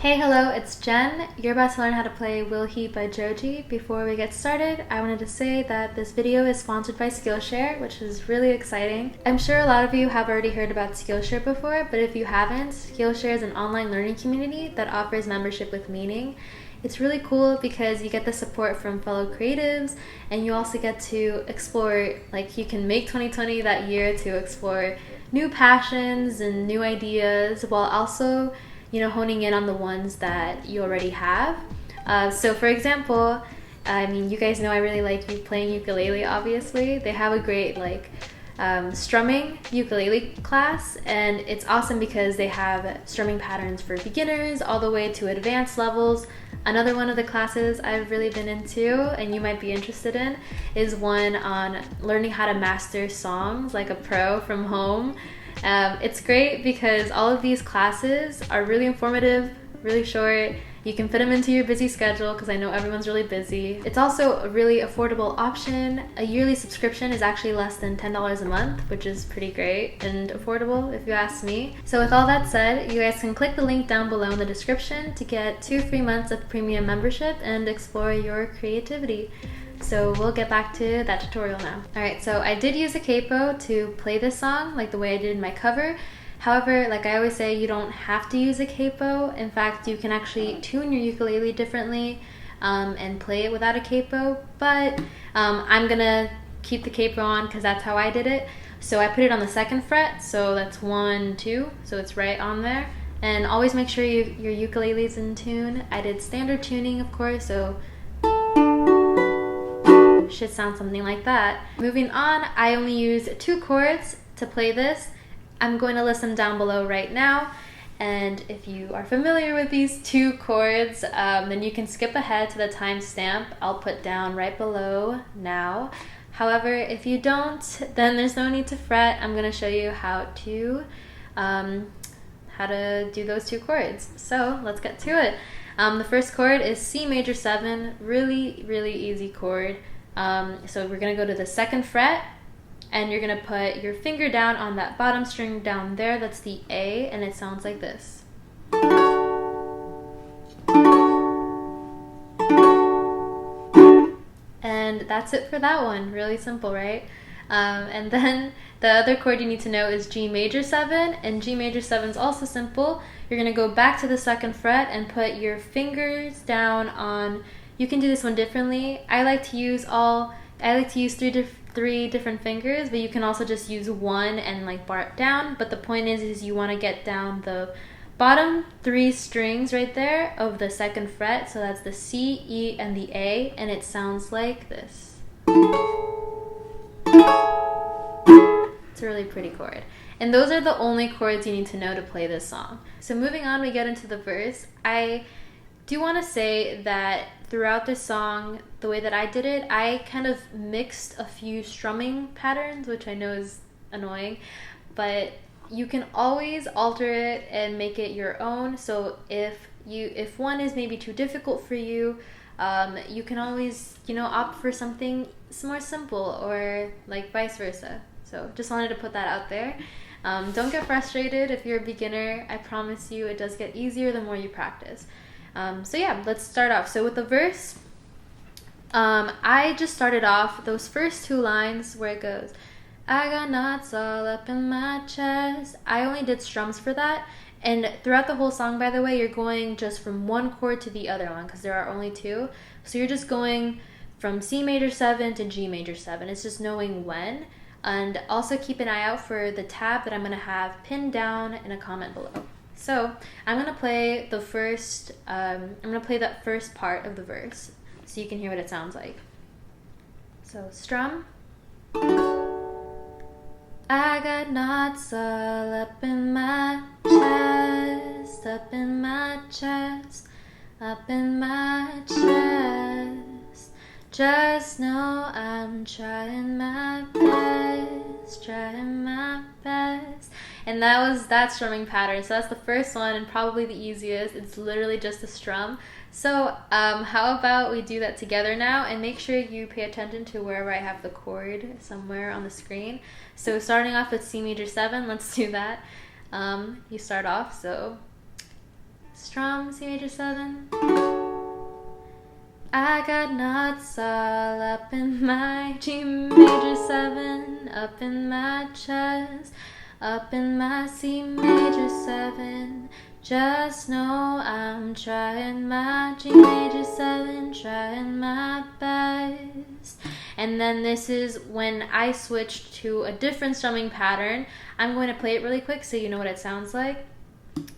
Hey, hello, it's Jen. You're about to learn how to play Will He by Joji. Before we get started, I wanted to say that this video is sponsored by Skillshare, which is really exciting. I'm sure a lot of you have already heard about Skillshare before, but if you haven't, Skillshare is an online learning community that offers membership with meaning. It's really cool because you get the support from fellow creatives, and you also get to explore, you can make 2020 that year to explore new passions and new ideas while also honing in on the ones that you already have. So for example, you guys know I really like playing ukulele, obviously. They have a great strumming ukulele class, and it's awesome because they have strumming patterns for beginners all the way to advanced levels. Another one of the classes I've really been into, and you might be interested in, is one on learning how to master songs like a pro from home. It's great because all of these classes are really informative, really short. You can fit them into your busy schedule because I know everyone's really busy. It's also a really affordable option. A yearly subscription is actually less than $10 a month, which is pretty great and affordable if you ask me. So with all that said, you guys can click the link down below in the description to get 2 free months of premium membership and explore your creativity. So we'll get back to that tutorial now. Alright, so I did use a capo to play this song, like the way I did in my cover. However, like I always say, you don't have to use a capo. In fact, you can actually tune your ukulele differently and play it without a capo. But I'm gonna keep the capo on because that's how I did it. So I put it on the 2nd fret, so that's 1, 2, so it's right on there. And always make sure your ukulele's in tune. I did standard tuning, of course, so should sound something like that. Moving on, I only use 2 chords to play this. I'm going to list them down below right now, and if you are familiar with these 2 chords, then you can skip ahead to the timestamp I'll put down right below now. However, if you don't, then there's no need to fret. I'm going to show you how to do those 2 chords. So let's get to it. The first chord is C major 7, really easy chord. So we're going to go to the 2nd fret, and you're going to put your finger down on that bottom string down there. That's the A, and it sounds like this. And that's it for that one. Really simple, right? And then the other chord you need to know is G major 7, and G major 7 is also simple. You're going to go back to the 2nd fret and put your fingers down on. You can do this one differently. I like to use 3 different fingers, but you can also just use one and bar it down. But the point is you want to get down the bottom 3 strings right there of the 2nd fret. So that's the C, E, and the A, and it sounds like this. It's a really pretty chord. And those are the only chords you need to know to play this song. So moving on, we get into the verse. I do want to say that throughout this song, the way that I did it, I kind of mixed a few strumming patterns, which I know is annoying, but you can always alter it and make it your own. So if one is maybe too difficult for you, you can always opt for something more simple, or vice versa. So just wanted to put that out there. Don't get frustrated if you're a beginner. I promise you it does get easier the more you practice. So yeah, let's start off. So with the verse, I just started off those first 2 lines where it goes, I got knots all up in my chest. I only did strums for that. And throughout the whole song, by the way, you're going just from one chord to the other one because there are only 2. So you're just going from C major 7 to G major 7. It's just knowing when. And also keep an eye out for the tab that I'm going to have pinned down in a comment below. So I'm gonna play the first. I'm gonna play that first part of the verse, so you can hear what it sounds like. So strum. I got knots all up in my chest, up in my chest, up in my chest. Just know I'm trying my best, trying my best. And that was that strumming pattern. So that's the first one and probably the easiest. It's literally just a strum. So how about we do that together now, and make sure you pay attention to wherever I have the chord somewhere on the screen. So starting off with C major 7, let's do that. You start off, so strum C major 7. I got knots all up in my G major 7, up in my chest, up in my C major 7. Just know I'm trying my G major 7, trying my best. And then this is when I switched to a different strumming pattern. I'm going to play it really quick so you know what it sounds like.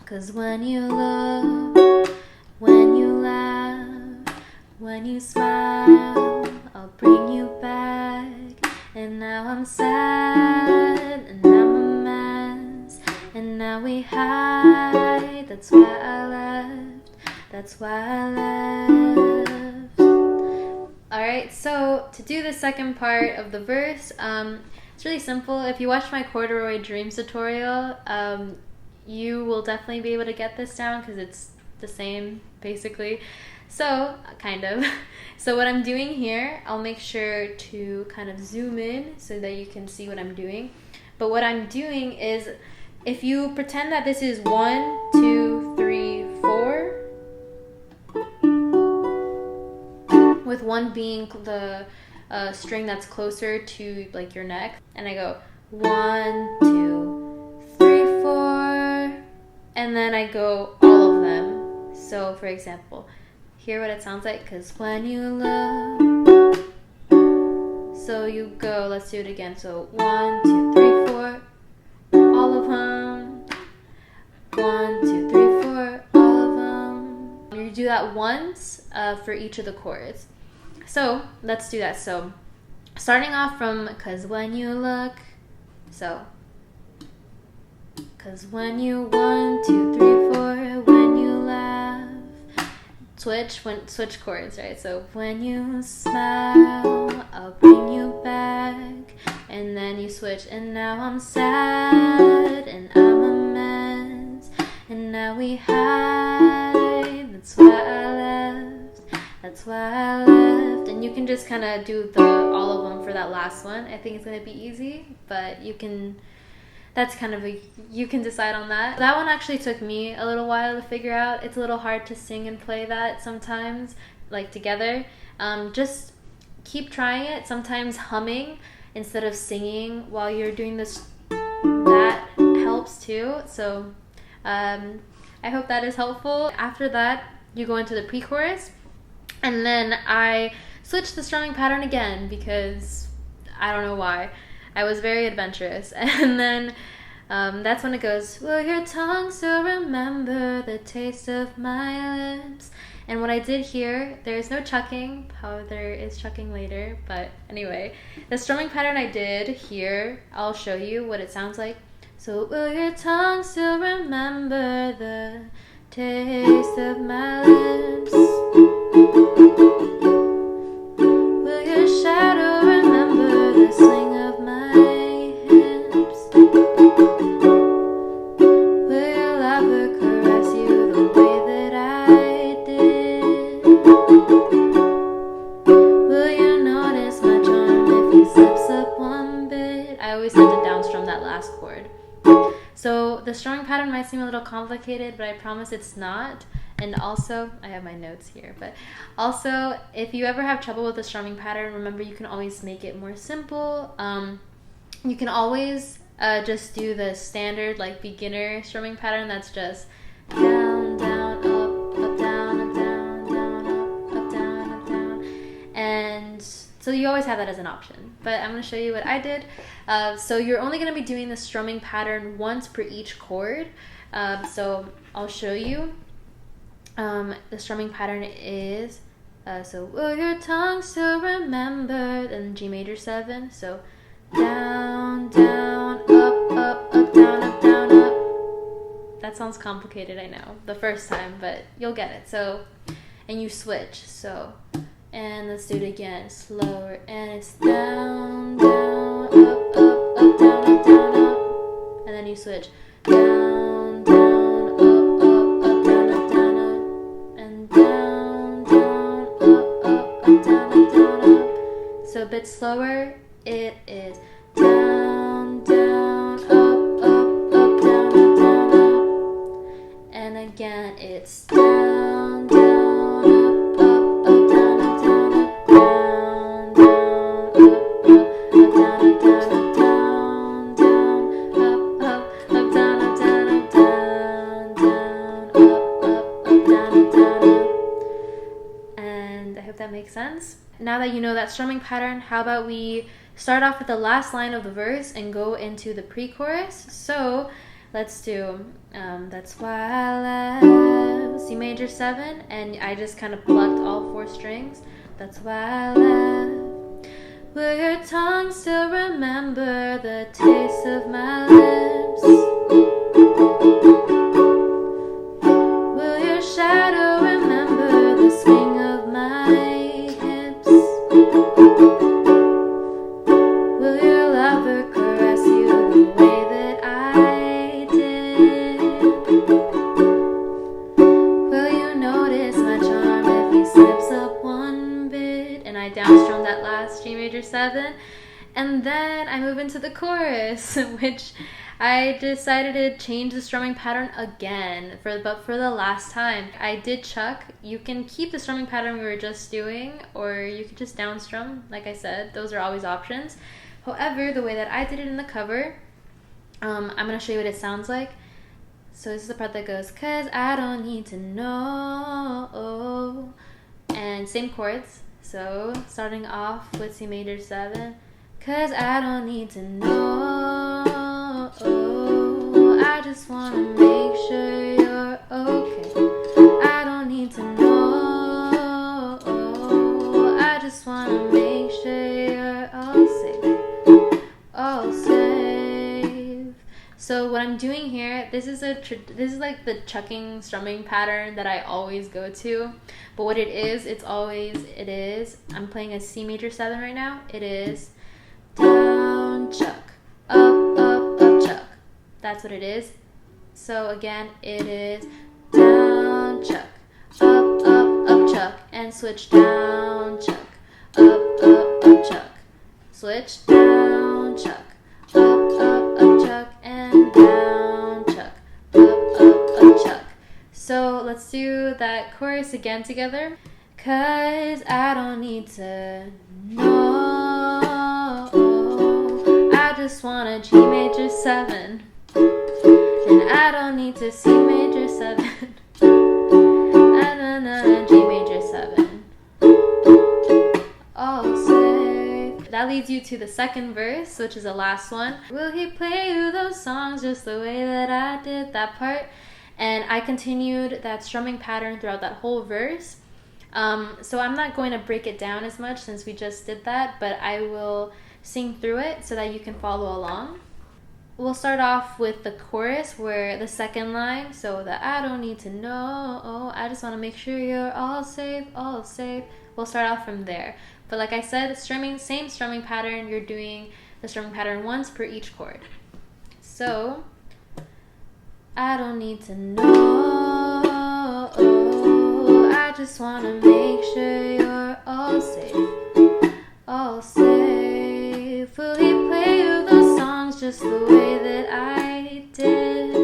'Cause when you look, when you laugh, when you smile, I'll bring you back. And now I'm sad, and I'm a mess, and now we hide. That's why I left, that's why I left. Alright, so to do the second part of the verse, it's really simple. If you watch my Corduroy Dreams tutorial, you will definitely be able to get this down because it's the same basically. So, kind of. So what I'm doing here, I'll make sure to kind of zoom in so that you can see what I'm doing. But what I'm doing is, if you pretend that this is 1, 2, 3, 4, with 1 being the string that's closer to like your neck, and I go 1, 2, 3, 4, and then I go all of them. So for example, hear what it sounds like, 'cause when you look, so you go, let's do it again. So 1, 2, 3, 4, all of them. 1, 2, 3, 4, all of them. You do that once for each of the chords. So let's do that. So starting off from 'cause when you look, so 'cause when you 1, 2, 3, 4, when you laugh, switch chords, right? So when you smile, I'll bring you back, and then you switch, and now I'm sad, and I'm a mess, and now we hide. That's why I left, that's why I left. And you can just kind of do all of them for that last one. I think it's gonna be easy, but you can. That's kind of you can decide on that. That one actually took me a little while to figure out. It's a little hard to sing and play that sometimes, like together. Just keep trying it. Sometimes humming instead of singing while you're doing this, that helps too. So I hope that is helpful. After that, you go into the pre-chorus, and then I switched the strumming pattern again because I don't know why. I was very adventurous. And then that's when it goes, will your tongue still remember the taste of my lips? And what I did here, there's no chucking. However, there is chucking later. But anyway, the strumming pattern I did here, I'll show you what it sounds like. So, will your tongue still remember the taste of my lips? Will your shadow remember the swing of my hips? Will your lover caress you the way that I did? Will you notice my charm if he slips up one bit? I always tend to down strum that last chord. So the strumming pattern might seem a little complicated, but I promise it's not. And also, I have my notes here, but also, if you ever have trouble with the strumming pattern, remember you can always make it more simple. You can always just do the standard, like, beginner strumming pattern that's just down, down, up, down, up, down, down, up, down, up, down. And so you always have that as an option. But I'm going to show you what I did. So you're only going to be doing the strumming pattern once per each chord. So I'll show you. The strumming pattern is, so will your tongue still remember, then G major 7, so down, down, up, down, up, down, up. That sounds complicated, I know, the first time, but you'll get it. So, and you switch, so, and let's do it again, slower, and it's down, down, up, down, up, down, up, and then you switch, down, down, up, down, up, down, up, and down, down, up, down, up, down, up. So a bit slower, it is down, down, up, down, up, down, up. And again, it's that makes sense. Now that you know that strumming pattern, how about we start off with the last line of the verse and go into the pre-chorus. So let's do that's why I love C major 7, and I just kind of plucked all 4 strings. That's why I love. Will your tongue still remember the taste of my lips? Will your shadow remember the swing of my hips? Will your lover caress you the way that I did? Will you notice my charm if he slips up one bit? And I downstrum that last G major 7, and then I move into the chorus, which I decided to change the strumming pattern again, but for the last time. I did chuck. You can keep the strumming pattern we were just doing, or you could just downstrum, like I said. Those are always options. However, the way that I did it in the cover, I'm going to show you what it sounds like. So this is the part that goes, 'cause I don't need to know. And same chords. So starting off with C major 7, 'cause I don't need to know. I just want to make sure you're okay. I don't need to know. I just want to make sure you're all safe. All safe. So what I'm doing here, this is like the chucking strumming pattern that I always go to. But what it is, I'm playing a C major 7 right now. It is down, chuck, up, up, up, chuck. That's what it is. So again, it is down, chuck, up, up, up, chuck, and switch down, chuck, up, up, up, chuck, switch down, chuck, up, up, up, chuck, and down, chuck, up, up, up, chuck. So let's do that chorus again together. 'Cause I don't need to know. I just want a G major 7. And I don't need to C major 7. A G major 7. All safe. That leads you to the second verse, which is the last one. Will he play you those songs just the way that I did? That part. And I continued that strumming pattern throughout that whole verse. So I'm not going to break it down as much since we just did that, but I will sing through it so that you can follow along. We'll start off with the chorus, where the second line, so the I don't need to know, I just want to make sure you're all safe, all safe. We'll start off from there. But like I said, same strumming pattern. You're doing the strumming pattern once per each chord. So I don't need to know. I just want to make sure you're all safe. All safe. Will he play you those songs just the way that I did?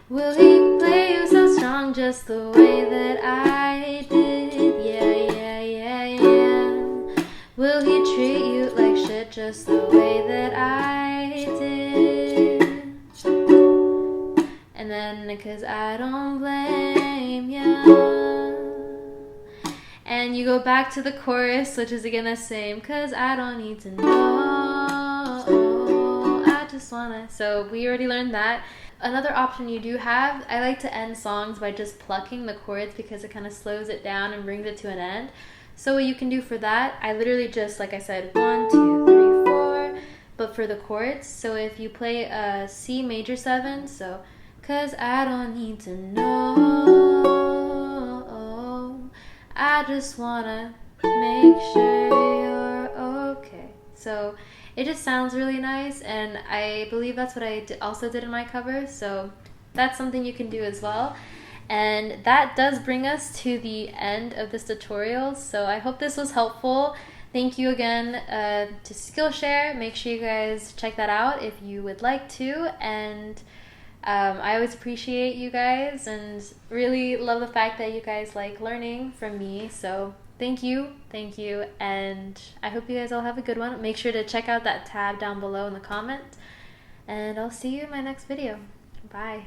Will he play you so strong just the way that I did? Yeah. Will he treat you like shit just the way that I did? And then, 'cause I don't blame ya. And you go back to the chorus, which is again the same. 'Cause I don't need to know. I just wanna. So we already learned that. Another option you do have, I like to end songs by just plucking the chords because it kind of slows it down and brings it to an end. So what you can do for that, I literally just, like I said, 1, 2, 3, 4, but for the chords. So if you play a C major 7, so 'cause I don't need to know. I just wanna make sure you're okay. So it just sounds really nice, and I believe that's what I also did in my cover. So that's something you can do as well. And that does bring us to the end of this tutorial. So I hope this was helpful. Thank you again to Skillshare. Make sure you guys check that out if you would like to. And I always appreciate you guys and really love the fact that you guys like learning from me. So thank you, and I hope you guys all have a good one. Make sure to check out that tab down below in the comment, and I'll see you in my next video. Bye.